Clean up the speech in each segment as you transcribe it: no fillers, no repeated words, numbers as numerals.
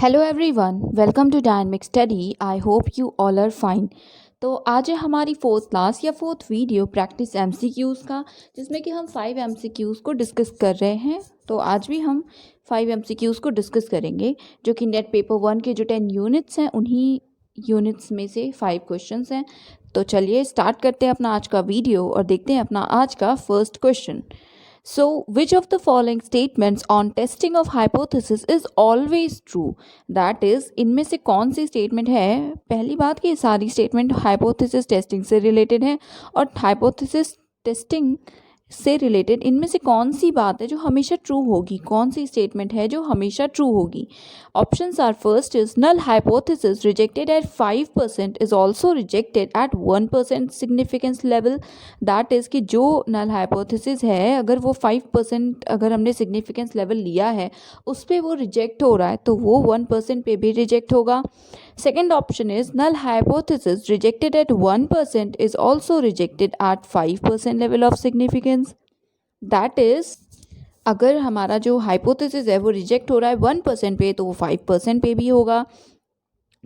Hello everyone, welcome to dynamic study. I hope you all are fine. तो आज है हमारी फोर्थ क्लास या फोर्थ वीडियो प्रैक्टिस एमसीक्यूज़ का, जिसमें कि हम 5 एमसीक्यूज़ को डिस्कस कर रहे हैं। तो आज भी हम 5 एमसीक्यूज़ को डिस्कस करेंगे, जो कि नेट पेपर 1 के जो 10 यूनिट्स हैं उन्हीं यूनिट्स में से 5 क्वेश्चंस हैं। तो चलिए स्टार्ट करते हैं अपना आज का वीडियो और देखते हैं अपना आज का first question. So, which of the following statements on testing of hypothesis is always true? That is, इनमें से कौन सी स्टेटमेंट है? पहली बात कि सारी स्टेटमेंट हाइपोथेसिस टेस्टिंग से रिलेटेड है, और हाइपोथेसिस टेस्टिंग से रिलेटेड इनमें से कौन सी बात है जो हमेशा ट्रू होगी, कौन सी स्टेटमेंट है जो हमेशा ट्रू होगी? Options are, first is null hypothesis rejected at 5% is also rejected at 1% significance level. That is कि जो नल हाइपोथेसिस है, अगर वो 5% अगर हमने सिग्निफिकेंस लेवल लिया है उस पर वो रिजेक्ट हो रहा है तो वो 1% पे भी रिजेक्ट होगा। Second option is null hypothesis rejected at 1% is also rejected at 5% level of significance. That is, अगर हमारा जो हाइपोथेसिस है वो रिजेक्ट हो रहा है 1% पे तो वो 5% पे भी होगा।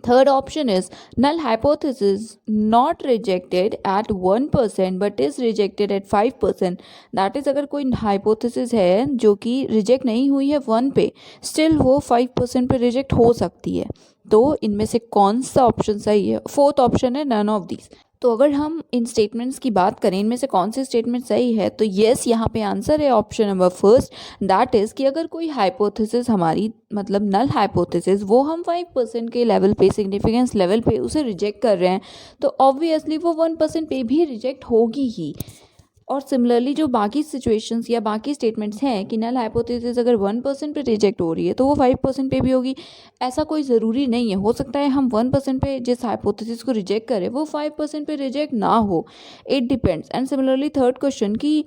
Third option is null hypothesis not rejected at 1% but is rejected at 5%। That is, अगर कोई हाइपोथेसिस है जो कि रिजेक्ट नहीं हुई है 1 पे, स्टिल वो 5% पे रिजेक्ट हो सकती है। तो इनमें से कौन सा ऑप्शन सही है? फोर्थ ऑप्शन है नन ऑफ दीज। तो अगर हम इन स्टेटमेंट्स की बात करें, इनमें से कौन सी स्टेटमेंट सही है, तो येस यहाँ पे आंसर है option number first. That is कि अगर कोई हाइपोथेसिस हमारी मतलब नल हाइपोथेसिस वो हम 5% के लेवल पे, सिग्निफिकेंस लेवल पे उसे रिजेक्ट कर रहे हैं, तो ऑब्वियसली वो 1% पे भी रिजेक्ट होगी ही। और सिमिलरली जो बाकी सिचुएशंस या बाकी स्टेटमेंट्स हैं कि नल हाइपोथेसिस अगर 1% पे रिजेक्ट हो रही है तो वो 5% पे भी होगी। ऐसा कोई ज़रूरी नहीं है, हो सकता है हम 1% पे जिस हाइपोथेसिस को रिजेक्ट करें वो 5% पे रिजेक्ट ना हो। It depends. And similarly third question कि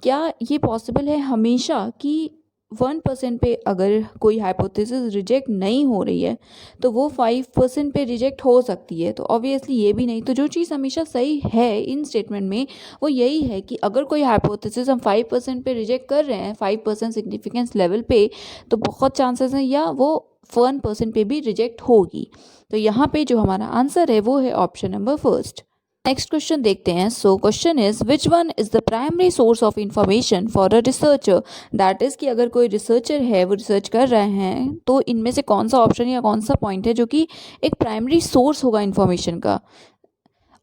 क्या ये पॉसिबल है हमेशा कि 1% पे अगर कोई हाइपोथेसिस रिजेक्ट नहीं हो रही है तो वो 5% पे रिजेक्ट हो सकती है? तो ऑब्वियसली ये भी नहीं। तो जो चीज़ हमेशा सही है इन स्टेटमेंट में वो यही है कि अगर कोई हाइपोथेसिस हम 5% पे रिजेक्ट कर रहे हैं, 5% सिग्निफिकेंस लेवल पे, तो बहुत चांसेस हैं या वो 1% पे भी रिजेक्ट होगी। तो यहाँ पे जो हमारा आंसर है वो है option number first. Next question देखते हैं। So question is which one is the primary source of information for a researcher? That is कि अगर कोई रिसर्चर है, वो रिसर्च कर रहे हैं, तो इनमें से कौन सा ऑप्शन या कौन सा पॉइंट है जो कि एक प्राइमरी सोर्स होगा इंफॉर्मेशन का?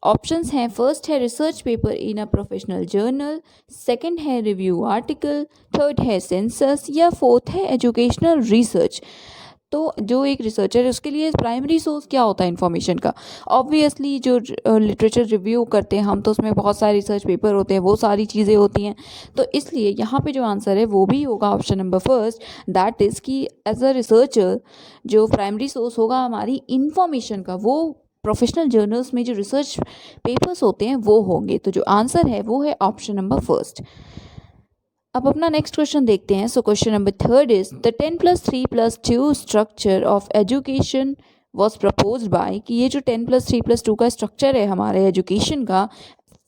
ऑप्शंस हैं, फर्स्ट है research paper in a professional journal, second है रिव्यू आर्टिकल, थर्ड है सेंसस, या फोर्थ है एजुकेशनल रिसर्च। तो जो एक रिसर्चर है उसके लिए प्राइमरी सोर्स क्या होता है इन्फॉर्मेशन का? ऑब्वियसली जो लिटरेचर रिव्यू करते हैं हम, तो उसमें बहुत सारे रिसर्च पेपर होते हैं, वो सारी चीज़ें होती हैं। तो इसलिए यहाँ पे जो आंसर है वो भी होगा option number first. That is कि एज अ रिसर्चर जो प्राइमरी सोर्स होगा हमारी इन्फॉर्मेशन का, वो प्रोफेशनल जर्नल्स में जो रिसर्च पेपर्स होते हैं वो होंगे। तो जो आंसर है वो है ऑप्शन नंबर फर्स्ट। अब अपना नेक्स्ट क्वेश्चन देखते हैं। सो question number third is the 10+3+2 structure of education was propose by, कि ये जो 10+3+2 का स्ट्रक्चर है हमारे एजुकेशन का,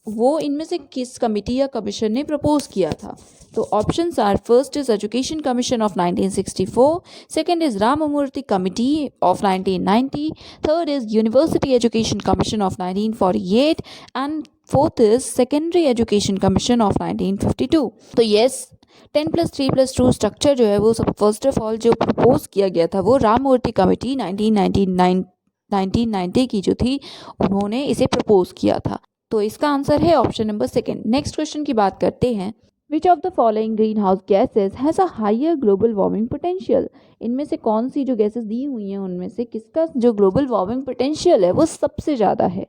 वो इनमें से किस कमिटी या कमीशन ने प्रपोज किया था? तो options are, first is education commission of 1964, second is Ramamurti committee of 1990, third is university education commission of 1948, and fourth is secondary education commission of 1952। तो येस, 10+3+2 स्ट्रक्चर जो है वो सब फर्स्ट ऑफ ऑल जो प्रपोज किया गया था वो राममूर्ति कमिटी 1990 की जो थी, उन्होंने इसे प्रपोज किया था। तो इसका आंसर है option number second. Next question की बात करते हैं। Which of the following green house gases has a higher global warming potential? इनमें से कौन सी जो गैसेज दी हुई हैं उनमें से किसका जो ग्लोबल वार्मिंग पोटेंशियल है वो सबसे ज़्यादा है?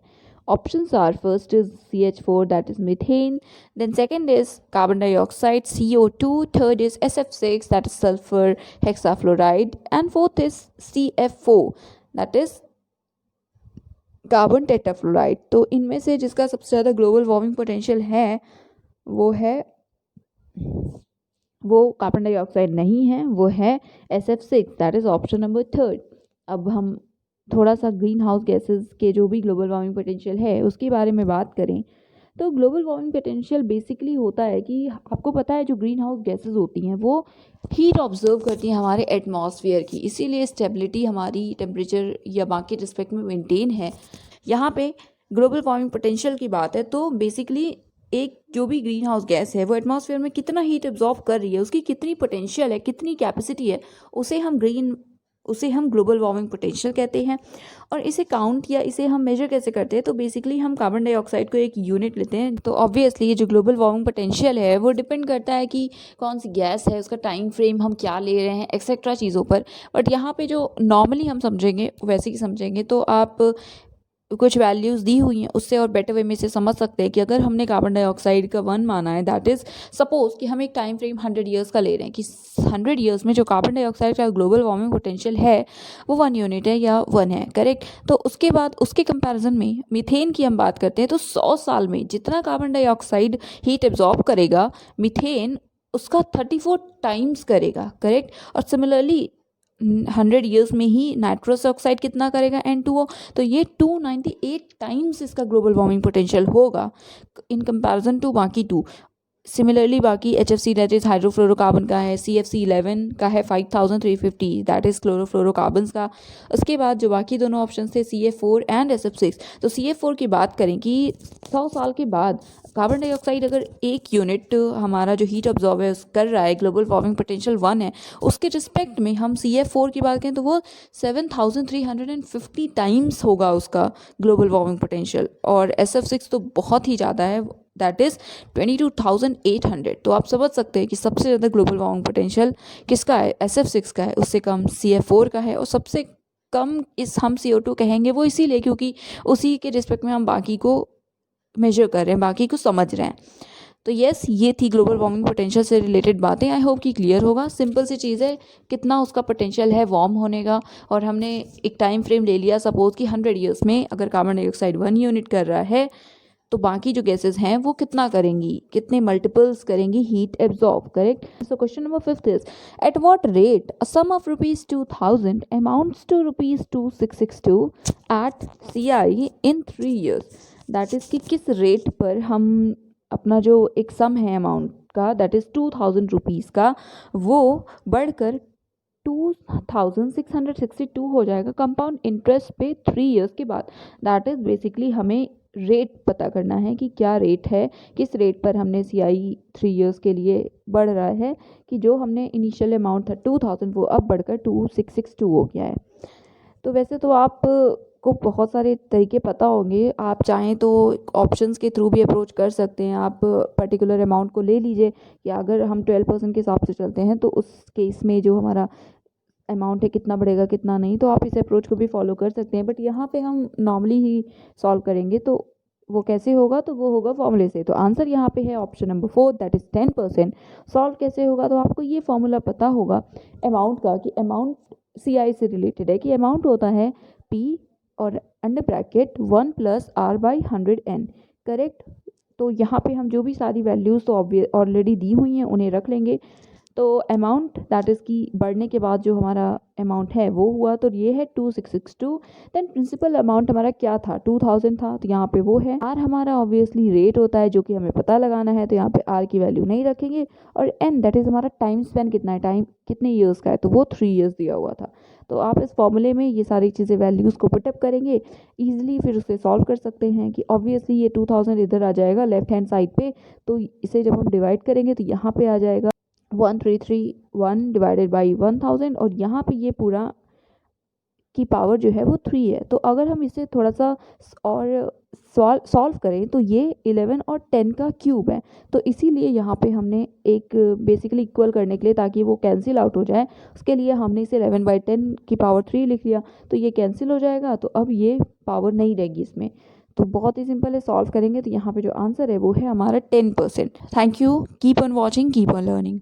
Options are, first is CH4, that is methane, then second is carbon dioxide CO2, third is SF6, that is sulfur hexafluoride, and fourth is CF4, that is carbon tetrafluoride. तो इनमें से जिसका सबसे ज़्यादा ग्लोबल वार्मिंग पोटेंशियल है वो carbon dioxide नहीं है, वो है SF6, that is option number third. अब हम थोड़ा सा ग्रीन हाउस गैसेस के जो भी ग्लोबल वार्मिंग पोटेंशियल है उसके बारे में बात करें, तो ग्लोबल वार्मिंग पोटेंशियल बेसिकली होता है कि आपको पता है जो ग्रीन हाउस गैसेज होती हैं वो हीट ऑब्जर्व करती हैं हमारे एटमॉस्फेयर की, इसीलिए स्टेबिलिटी हमारी टेम्परेचर या बाकी रिस्पेक्ट में मेंटेन है। यहाँ पे ग्लोबल वार्मिंग पोटेंशियल की बात है तो बेसिकली एक जो भी ग्रीन हाउस गैस है वो एटमॉस्फेयर में कितना हीट एब्जॉर्ब कर रही है, उसकी कितनी पोटेंशियल है, कितनी कैपेसिटी है, उसे हम ग्लोबल वार्मिंग पोटेंशियल कहते हैं। और इसे काउंट या इसे हम मेजर कैसे करते हैं, तो बेसिकली हम कार्बन डाइऑक्साइड को एक यूनिट लेते हैं। तो ऑब्वियसली ये जो ग्लोबल वार्मिंग पोटेंशियल है वो डिपेंड करता है कि कौन सी गैस है, उसका टाइम फ्रेम हम क्या ले रहे हैं, एक्सेट्रा चीज़ों पर। बट यहाँ पे जो नॉर्मली हम समझेंगे वैसे ही समझेंगे तो आप कुछ वैल्यूज़ दी हुई हैं उससे और बेटर वे में से समझ सकते हैं कि अगर हमने कार्बन डाइऑक्साइड का 1 माना है, दैट इज़ सपोज कि हम एक टाइम फ्रेम 100 ईयर्स का ले रहे हैं कि 100 ईयर्स में जो कार्बन डाइऑक्साइड का ग्लोबल वार्मिंग पोटेंशियल है वो 1 यूनिट है या 1 है, करेक्ट। तो उसके बाद उसके कंपैरिजन में मीथेन की हम बात करते हैं तो 100 साल में जितना कार्बन डाइऑक्साइड हीट एब्जॉर्ब करेगा, मीथेन उसका 34 टाइम्स करेगा, करेक्ट। और सिमिलरली 100 ईयर्स में ही नाइट्रस ऑक्साइड कितना करेगा, N2O, तो ये 298 टाइम्स इसका ग्लोबल वार्मिंग पोटेंशियल होगा इन कंपैरिजन टू बाकी टू। सिमिलरली बाकी HFC दैट इज़ हाइड्रोफ्लोरोकार्बन का है, CFC11 का है 5350 दैट इज़ क्लोरोफ्लोरोकार्बन्स का। उसके बाद जो बाकी दोनों ऑप्शन थे CF4 एंड SF6, तो CF4 की बात करें कि 100 साल के बाद कार्बन डाइऑक्साइड अगर 1 यूनिट हमारा जो हीट ऑब्जॉर्व है कर रहा है, ग्लोबल वार्मिंग पोटेंशियल 1 है, उसके रिस्पेक्ट में हम CF4 की बात करें तो वो 7350 टाइम्स होगा उसका ग्लोबल वार्मिंग पोटेंशियल। और SF6 तो बहुत ही ज़्यादा है, दैट इज़ 22,800। तो आप समझ सकते हैं कि सबसे ज़्यादा ग्लोबल वार्मिंग पोटेंशियल किसका है, SF6 का है, उससे कम CF4 का है, और सबसे कम इस हम CO2 कहेंगे वो इसीलिए क्योंकि उसी के रिस्पेक्ट में हम बाकी को मेजर कर रहे हैं, बाकी को समझ रहे हैं। तो यस, ये थी ग्लोबल वार्मिंग पोटेंशियल से रिलेटेड बातें। आई होप कि क्लियर होगा। सिंपल सी चीज़ है, कितना उसका पोटेंशियल है वार्म होने का, और हमने एक टाइम फ्रेम ले लिया सपोज कि 100 ईयर्स में अगर कार्बन डाइऑक्साइड 1 यूनिट कर रहा है तो बाकी जो गैसेस हैं वो कितना करेंगी, कितने मल्टीपल्स करेंगी heat absorb, correct. So question number 5 is at what rate a sum of ₹2000 amounts to ₹2662 at CI in 3 years। That is कि किस रेट पर हम अपना जो एक सम है अमाउंट का, दैट इज़ 2000 रुपीज़ का, वो बढ़कर 2662 हो जाएगा कंपाउंड इंटरेस्ट पे 3 years के बाद। दैट इज़ बेसिकली हमें रेट पता करना है कि क्या रेट है, किस रेट पर हमने CI 3 years के लिए बढ़ रहा है, कि जो हमने इनिशियल अमाउंट था 2000 वो अब बढ़कर 2662 हो गया है। तो वैसे तो आप को बहुत सारे तरीके पता होंगे, आप चाहें तो ऑप्शंस के थ्रू भी अप्रोच कर सकते हैं। आप पर्टिकुलर अमाउंट को ले लीजिए कि अगर हम 12% के हिसाब से चलते हैं तो उस केस में जो हमारा अमाउंट है कितना बढ़ेगा कितना नहीं, तो आप इस अप्रोच को भी फॉलो कर सकते हैं। बट यहाँ पे हम नॉर्मली ही सॉल्व करेंगे तो वो कैसे होगा, तो वो होगा फॉर्मूले से। तो आंसर यहाँ पे है option number 4 that is 10%। Solve कैसे होगा, तो आपको ये फॉर्मूला पता होगा अमाउंट का, कि अमाउंट CI से रिलेटेड है, कि अमाउंट होता है P और अंडर ब्रैकेट 1 + R/100n, करेक्ट। तो यहाँ पे हम जो भी सारी वैल्यूज़ तो ऑलरेडी दी हुई हैं उन्हें रख लेंगे। तो अमाउंट दैट इज़ की बढ़ने के बाद जो हमारा अमाउंट है वो हुआ, तो ये है 2662। देन प्रिंसिपल अमाउंट हमारा क्या था, 2000 था, तो यहाँ पे वो है। आर हमारा ऑब्वियसली रेट होता है जो कि हमें पता लगाना है, तो यहाँ पे आर की वैल्यू नहीं रखेंगे। और एन दैट इज़ हमारा टाइम स्पेन कितना है, टाइम कितने ईयर्स का है, तो वो 3 years दिया हुआ था। तो आप इस फॉर्मूले में ये सारी चीज़ें वैल्यूज़ को पुटअप करेंगे ईजिली, फिर उसे सॉल्व कर सकते हैं कि ऑब्वियसली ये 2000 इधर आ जाएगा लेफ्ट हैंड साइड पे, तो इसे जब हम डिवाइड करेंगे तो यहाँ पे आ जाएगा 1331 डिवाइडेड बाई 1000, और यहाँ पे ये पूरा की पावर जो है वो 3 है। तो अगर हम इसे थोड़ा सा और सॉल्व करें तो ये 11 और 10 का क्यूब है, तो इसीलिए यहाँ पे हमने एक बेसिकली इक्वल करने के लिए, ताकि वो कैंसिल आउट हो जाए, उसके लिए हमने इसे 11/10 की पावर 3 लिख लिया, तो ये कैंसिल हो जाएगा, तो अब ये पावर नहीं रहेगी इसमें। तो बहुत ही सिंपल है, सॉल्व करेंगे तो यहाँ पे जो आंसर है वो है हमारा 10%। Thank you, keep on watching, keep on learning.